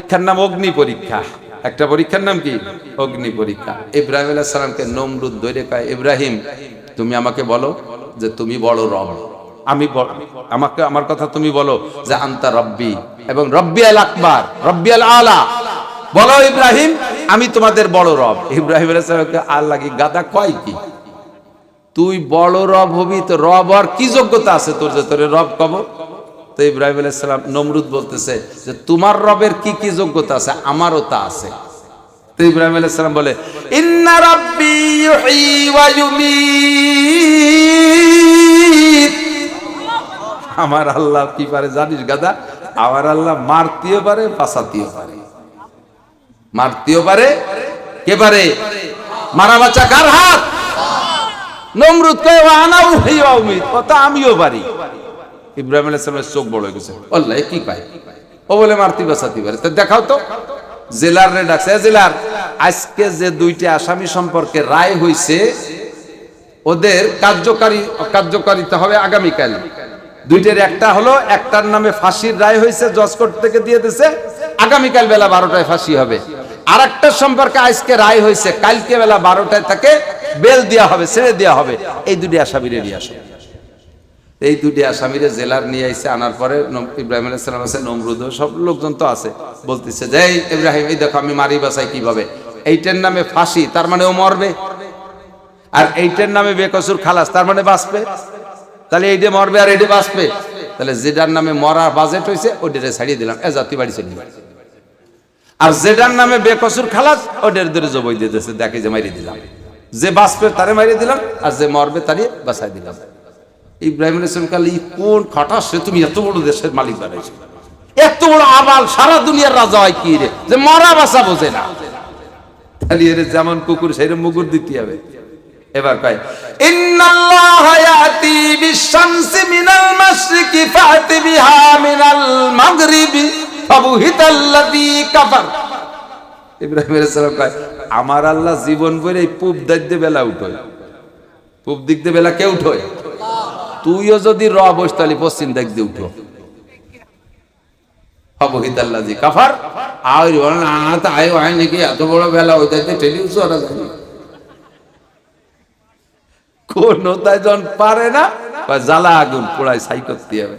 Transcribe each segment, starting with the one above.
পরীক্ষার নাম অগ্নি পরীক্ষা। একটা পরীক্ষার নাম কি? অগ্নি পরীক্ষা। ইব্রাহিম আলাইহিস সালামকে নমরুদ ধরে কয়, ইব্রাহিম তুমি আমাকে বলো যে তুমি বড় রব, আমাকে আমার কথা তুমি বলো যে আনতা রব্বি এবং রব্বিয়াল আকবার রব্বিয়াল আলা। বলো ইব্রাহিম আমি তোমাদের বড় রব। ইব্রাহিম আলাইহিস সালামকে আল্লাহ কি গাদা কয় কি? তুই বড় রব হবি তো রব আর কি যোগ্যতা আছে তোর যে তোরে রব কব? তো ইব্রাহিম আলাইহিস সালাম নমরুদ বলতেছে যে তোমার রবের কি কি যোগ্যতা আছে আমারও তা আছে। তো ইব্রাহিম আলাইহিস সালাম বলে ইন্না রাব্বি ইউহয়ী ওয়া ইউমীত। আমার আল্লাহ কি পারে জানিস গাদা? আমার আল্লাহ মারতেও পারে বাঁচাতেও পারে। মারতেও পারে, কে পারে? মারা বাঁচা কার হাত? নমরুদ কয় ওয়া আনা উহয়ী ওয়া উমীত, কথা আমিও পারি। ইব্রাহিম আলাইহিস সালামের চোখ বড় হয়ে গেছে, আল্লাহ কি কয়? ও বলে মারতে বাঁচাতে পারে। তো দেখাও তো। জেলার রে ডাকছে, জেলার আজকে যে দুইটা আসামি সম্পর্কে রায় হইছে ওদের কার্যকারিতা হবে আগামীকাল। দুইটার একটা হলো, একটার নামে ফাঁসির রায় হয়েছে, জজ কোর্ট থেকে দিয়ে দিয়েছে, আগামীকাল বেলা 12টায় ফাঁসি হবে। আর একটা সম্পর্কে আজকে রায় হয়েছে, কালকে বেলা 12টায় তাকে বেল দেওয়া হবে, ছেড়ে দেওয়া হবে। এই দুটি আসামিরে নিয়ে আসে। এই দুটি আসামিরে জেলার নিয়ে আইছে। আনার পরে ইব্রাহিম আলাইহিস সালাম আছে, নমরুদ, সব লোকজন তো আছে। বলতেছে যে ইব্রাহিম এই দেখো আমি মারি বাঁচাই কিভাবে। এইটার নামে ফাঁসি, তার মানে ও মরবে। আর এইটার নামে বেকসুর খালাস, তার মানে বাঁচবে। তাহলে এইটা মরবে আর এইটা বাঁচবে। তাহলে যেটার নামে মরার বাজেট হয়েছে ওটারে ছাড়িয়ে দিলাম, এ জাতি বাড়ি চলে যাবে। আর যেটার নামে বেকসুর খালাস ওটার ধরে জবই দিতেছে, দেখে যে মারিয়ে দিলাম। যে বাঁচবে তারে মারিয়ে দিলাম, আর যে মরবে তারে বাঁচাই দিলাম। ইব্রাহিম আলাইহিস সালাম কালি কোন খাটাসে তুমি এত বড় দেশের মালিক বানাইছো, এত বড় আবাল, সারা দুনিয়ার রাজা হয় কি রে, যে মরা বাঁচা বোঝে না। তাহলে এর যেমন কুকুর সেইরকম মুগুর দিতে হবে। এবার কয় ইন্নাল্লাহা ইয়াতি বিশ-শামসি মিনাল মাশরিকি ফাতি বিহা মিনাল মাগরিবি ফাবুহিতাল্লাযী কাফার। ইব্রাহিম আলাইহিস সালাম কয় আমার আল্লাহ জীবন ভরে এই পূব দিক দিয়ে বেলা উঠোয়, পূব দিক দিয়ে বেলা কে উঠোয়? তুইও যদি রব হইস তাহলে পশ্চিম দিক দিয়ে উঠো। ফাবুহিতাল্লাযী কাফার। আর বলেন তা আয় হয় নাকি এত বড় বেলা হইতাইতে টেলিভিশন ওরা জানি কোন তাই জন পারে না, জ্বালা আগুন পোড়ায় ছাই করতে হবে।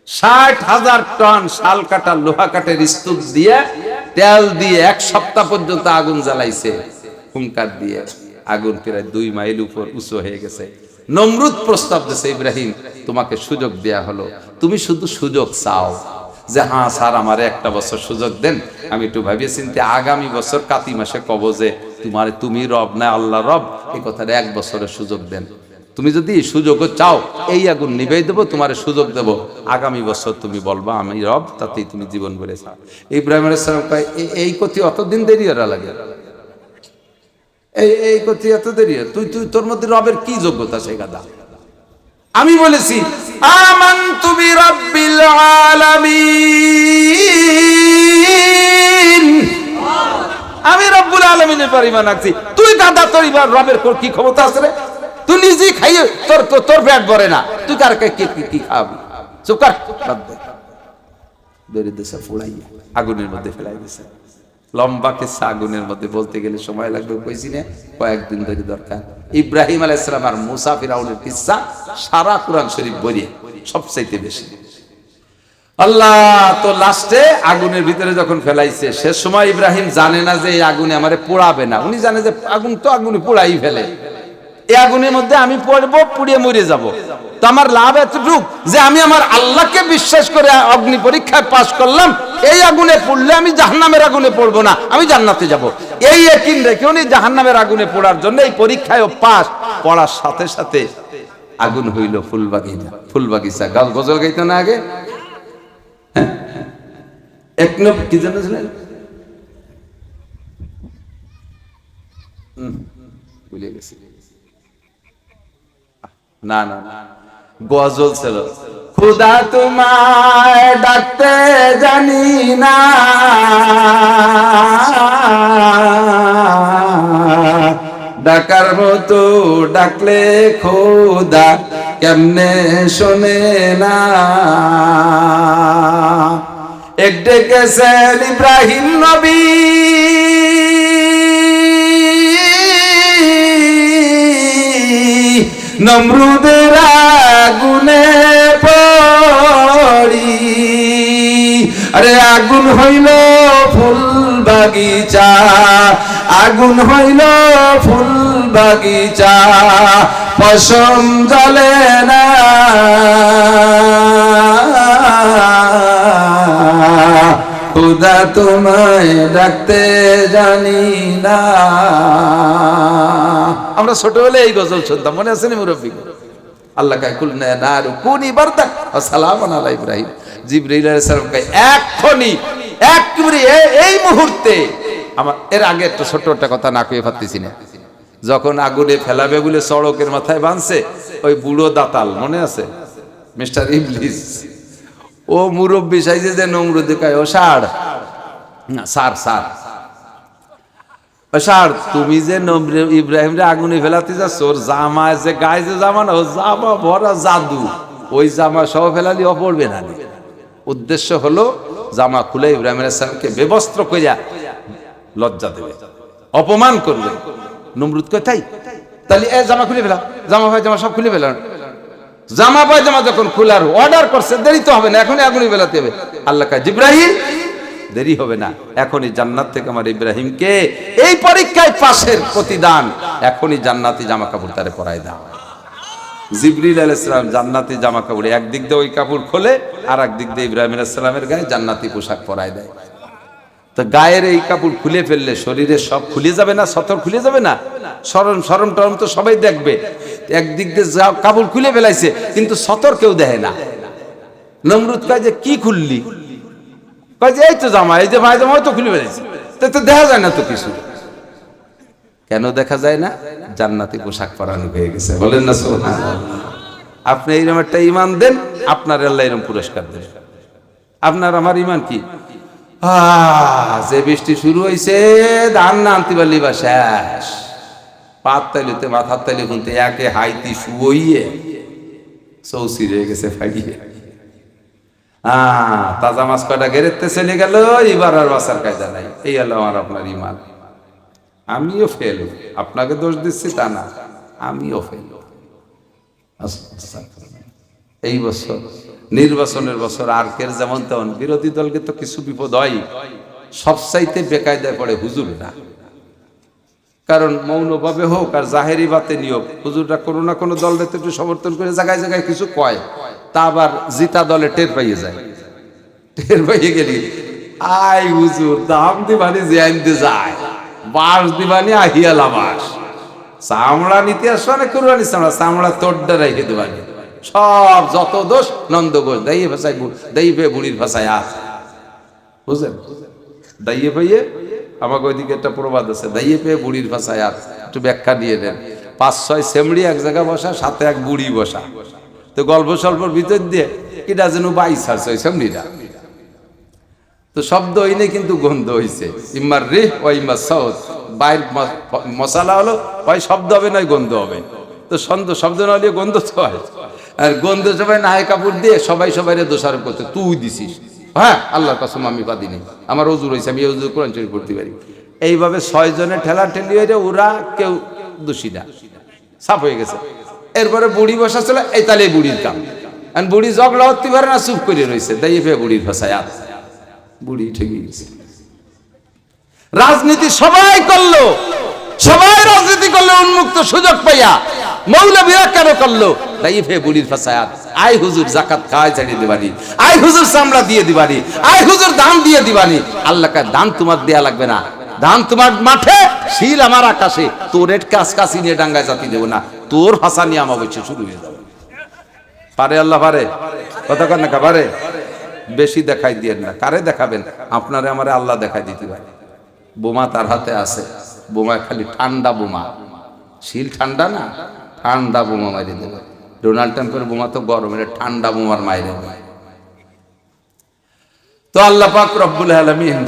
60,000 টন শাল কাটা লোহা কাঠের স্তূপ দিয়ে তেল দিয়ে 1 সপ্তাহ পর্যন্ত আগুন জ্বালাইছে। হুঙ্কার দিয়ে আগুন প্রায় 2 মাইল উপর উঁচু হয়ে গেছে। নমরুদ প্রস্তাব দিয়েছে ইব্রাহিম তোমাকে সুযোগ দেয়া হলো, তুমি শুধু সুযোগ চাও যে হ্যাঁ স্যার আমার একটা বছর সুযোগ দেন, আমি একটু ভাবিয়ে চিন্তে আগামী বছর কাতি মাসে কব যে তুমি রব না আল্লাহ রব, এই কথাটা 1 বছরের সুযোগ দেন। তুমি যদি সুযোগও চাও এই আগুন নিভাই দেবো, তোমার সুযোগ দেব, আগামী বছর তুমি বলবা আমি রব, তাতেই তুমি জীবন ভরে চাও। ইব্রাহিম আলাইহিস সালাম কয় এই কথি অতদিন দেরি ওরা লাগে, এই কথি এত দেরি? তুই তোর মধ্যে রবের কি যোগ্যতা সেই গাদা? আমি বলেছি আমানতু বিরাব্বিল আলামিন, আমি রব্বুল আলামিনের পর ঈমান আনছি। তুই গাদা তোর ঈমান রবের কি ক্ষমতা আছে রে? তুই নিজে খাইয়ে তোর পেট ভরে না, তুই কার কি খাবি? চুপ কর। বেরিয়ে দেশে ফুড়াইয়া আগুনের মধ্যে ফেলাই দিছে। লম্বা কিসা আগুনের মধ্যে বলতে গেলে সময় লাগবে, কইছি না কয়েকদিন ধরে দরকার। ইব্রাহিম আলাইহিস সালাম আর মুসা ফিরাউনের কিসা সারা কোরআন শরীফ বইয়ে সবচাইতে বেশি। আল্লাহ তো লাস্টে আগুনের ভিতরে যখন ফেলাইছে সে সময় ইব্রাহিম জানে না যে এই আগুনে আমারে পোড়াবে না, উনি জানে যে আগুন তো আগুনে পোড়াই ফেলে, এই আগুনের মধ্যে আমি পড়বো, পুড়িয়ে মরে যাব। তো আমার লাভ এতটুকু যে আমি আমার আল্লাহকে বিশ্বাস করে অগ্নি পরীক্ষায় পাশ করলাম, এই আগুনে পড়লে আমি জাহান্নামের আগুনে পড়বো না, আমি জান্নাতে যাব। এই ইয়াকিন রেখে উনি জাহান্নামের আগুনে পড়ার জন্য এই পরীক্ষায় পাস। পড়ার সাথে সাথে আগুন হইল ফুলবাগিচা। গজল গাইতো না আগে, এক নম্বর কি জানেছিলেন? ভুলে গেছি, না না গজল ছিল খুদা তোমায় ডাকতে জানি না, ডাকার মতো ডাকলে খোদা কেমনে শোনে না। ডেকেছেন ইব্রাহিম নবী, নমরুদের আগুনে পড়ি, আরে আগুন হইল ফুল বাগিচা, আগুন হইল ফুল বাগিচা, পশম জ্বলে না, খুদা তোমায় ডাকতে জানি না। আমরা ছোটবেলায় এই গজল শুনতাম, মনে আছে নি মুরব্বী? আল্লাহ কায় কুলনা নারু কুনি বারদাক ওয়া সালামুন আলা ইব্রাহিম। জিবরাইল আলাইহিস সালাম কয় এক্ষুনি, একেবারে এই মুহূর্তে। আমার এর আগে একটা ছোট্ট একটা কথা না কয়ে পারতেছি না। যখন আগুনে ফেলাবে বলে সড়কের মাথায় বাঁধছে, ওই বুড়ো দাতাল মনে আছে মিস্টার ইবলিস, ও মুরব্বী সাইজে যে নমরুদে কয় ও সার সার সার সার, তুমি যে ইব্রাহিম রে আগুনে ফেলাতে যাচ্ছ, ওর জামা যে গায়ে যে জামা না, ও জামা ভরা জাদু, ওই জামা সহ ফেলালি অপড়বে না। উদ্দেশ্য হলো জামা খুলে ইব্রাহিম আলাইহিস সালামকে বেবস্ত্র কইরা লজ্জা দেবে, অপমান করবে। নমরুদ কয় তাই, তাহলে এ জামা খুলে ফেলা, জামা পায়জামা সব খুলে ফেলা। জামা পায়জামা যখন খোলার অর্ডার করছে, দেরি তো হবে না, এখনই আগুনে ফেলাতে হবে। আল্লাহ কয় জিবরাইল দেরি হবে না, এখনই জান্নাত থেকে আমার ইব্রাহিমকে এই পরীক্ষায় পাশের প্রতিদান, এখনই জান্নাতি জামা কাপড় তারে পরাই দাও। জিবরিল আলাইহিস সালাম জান্নাতি জামা কাপড় একদিক দিয়ে ওই কাপড় খোলে, আর একদিক দিয়ে ইব্রাহিম আলাইহিস সালামের গায়ে জান্নাতি পোশাক পরাই দেয়। তো গায়ের এই কাপড় খুলে ফেললে শরীরে সব খুলে যাবে না, সতর খুলে যাবে না, শরম টরম তো সবাই দেখবে। একদিক দিয়ে কাপড় খুলে ফেলাইছে, কিন্তু সতর কেউ দেখে না। নমরুদ কয় যে কি খুললি? কয় যে এই তো জামা, এই যে পায়জামা তো খুলে ফেলাইছে, তো দেখা যায় না তো কিছু। কেন দেখা যায় না? জান্নাতি পোশাক পরানো হয়ে গেছে, বলেন না সুবহানাল্লাহ। আপনি এইরকম একটা ঈমান দেন, আপনার আল্লাহ এরকম পুরস্কার দেন। আপনার আমার ঈমান কি? যে বৃষ্টি শুরু হয়েছে, ধান না আনতে পারলি বা শেষ, পাত তাইলিতে মাথার তাইলে কিন্তু একে হাইতি শুয়ে চৌসি রয়ে গেছে ফাইয়ে। তাজা মাছ কয়টা গেরেতে চলে গেল, এবার আর বাসার কায়দা নাই। এই হলো আমার আপনার ঈমান। আমিও ফেল, আপনাকে দোষ দিচ্ছি তা না, আমিও ফেল। এই বছর নির্বাচনের বছর, আর কের যেমন তেমন বিরোধী দলকে তো কিছু বিপদ হয়। সবচাইতে বেকায়দায় পড়ে হুজুররা, কারণ মৌনভাবে হোক আর জাহেরি বাতে নিয়োগ, হুজুররা কোনো না কোনো দলকে একটু সমর্থন করে জায়গায় জায়গায় কিছু কয়, তা আবার জিতা দলে টের পাইয়ে যায়। টের পাইয়ে গেলি আই হুজুর দাম দিবানি যে আনতে যায়, বাস দিবানি আহিয়ালা বাস, চামড়া নিতে আসো না কুরবানি চামড়া, চামড়া তোড্ডা রেখে দিবানি, সব যত দোষ নন্দ ঘোষ, দাইয়ে ভাষায় দাইয়ে বুড়ির ভাষায় আস, বুঝলেন? দাইয়ে পাইয়ে আমাকে ওইদিকে একটা প্রবাদ আছে, দাইয়ে পেয়ে বুড়ির ভাষায় আস, একটু ব্যাখ্যা দিয়ে দেন। 5-6 সেমড়ি এক জায়গায় বসা, সাথে এক বুড়ি বসা, তো গল্প স্বল্পর ভিতর দিয়ে এটা যেন 22 ছাড়ছে ওই সেমড়িটা, তো শব্দ হইনি কিন্তু গন্ধ হইছে। ইম্মার রিহ ও ইম্মার সাউথ, বাইর মশালা হলো হয় শব্দ হবে নয় গন্ধ হবে, তো শব্দ না হলে গন্ধ তো হয়। আর গন্ধ সবাই নাহে কাপড় দিয়ে সবাই সবাইরে দোষারোপ করতে, তুই দিছিস, হ্যাঁ আল্লাহর কসম আমি বাদি নেই, আমার ওযু হয়েছে, আমি ওযু কোরআন শরীফ পড়তে পারি। এইভাবে 6 জনের ঠেলা ঠেলি হয়ে ওরা কেউ দোষী না, সাফ হয়ে গেছে। এরপরে বুড়ি বসা ছিল, এই তাহলে বুড়ির কাম, আর বুড়ি ঝগড়া হতে পারে না, চুপ করে রয়েছে, দাইয়ে ফেয়ে বুড়ির ভাষায় আস, বুড়ি ঠেকে গেছে। রাজনীতি সবাই করলো, সবাই রাজনীতি করলো উন্মুক্ত সুযোগ পাইয়া, মৌলবীরা কেন করলো? দাইফে বুড়ির ফাসায়াত, আই হুজুর জাকাত খায় ছাড়িয়ে দিবানি, আই হুজুর চামড়া দিয়ে দিবানি, আই হুজুর দান দিয়ে দিবানি। আল্লাহ কাছে দান তোমার দেয়া লাগবে না, দান তোমার মাঠে, শিল আমার আকাশে, তোর এট কাছকাছি নিয়ে ডাঙ্গায় জাতি দেবো না, তোর ভাষা নিয়ে আমার বলছে শুরু হয়ে যাবে। পারে আল্লাহ পারে, কথা কন না পারে। বেশি দেখাই দিয়ে না, কারে দেখাবেন? আপনারে আমারে আল্লাহ দেখাই দিতে পারে। বোমা তার হাতে আছে, বোমা খালি ঠান্ডা বোমা, শিল ঠান্ডা না, ঠান্ডা বোমা মারি দেবে। ডোনাল্ড ট্রাম্পের বোমা তো গরম, এটা ঠান্ডা বোমার মাইরে। তো আল্লাহ পাক রব্বুল আলামিন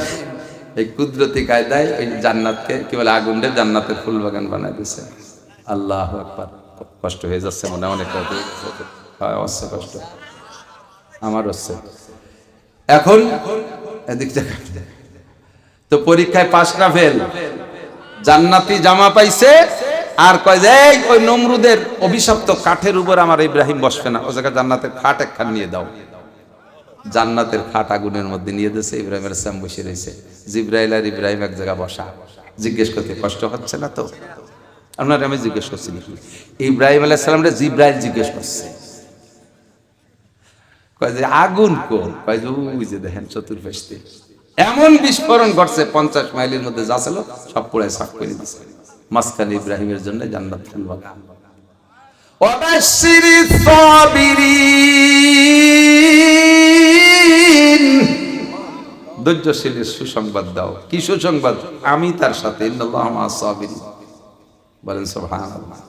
এই কুদরতি কায়দায় এই জান্নাতকে কি বলে, আগুনের জান্নাতের ফুল বাগান বানাই দিয়েছে। আল্লাহু আকবার। কষ্ট হয়ে যাচ্ছে মনে, অনেক কষ্ট, আমার হচ্ছে। এখন এদিক থেকে তো পরীক্ষায় পাস না ফেল, জান্নাতি জামা পাইছে, আর কয় যে এই ওই নমরুদের অভিশপ্ত কাঠের উপর আমার ইব্রাহিম বসবে না, ও জায়গায় জান্নাতের খাট একখান নিয়ে দাও। জান্নাতের খাট আগুনের মধ্যে নিয়ে দিয়েছে, ইব্রাহিমের সাম বসে রয়েছে, জিব্রাইল আর ইব্রাহিম এক জায়গায় বসা। জিজ্ঞেস করতে কষ্ট হচ্ছে না তো? আপনার আমি জিজ্ঞেস করছি নাকি? ইব্রাহিম আলাইহিস সালামরে জিব্রাইল জিজ্ঞেস করছে, কয় যে আগুন কোন? কয় যে ওই যে দেখেন চতুর্পাশে এমন বিস্ফোরণ ঘটছে, 50 মাইলের মধ্যে যা ছিল সব পুরাই সাফ করে দিয়েছে। মাঝখানে ইব্রাহিমের জন্য জান্নাত ফুল বাগান। ওয়াবাশশিরিস সাবিরিন, ধৈর্যশীলের সুসংবাদ দাও। কি সুসংবাদ? আমি তার সাথে, ইন্নাল্লাহা মা'আস সাবিরিন। বলেন সুবহানাল্লাহ।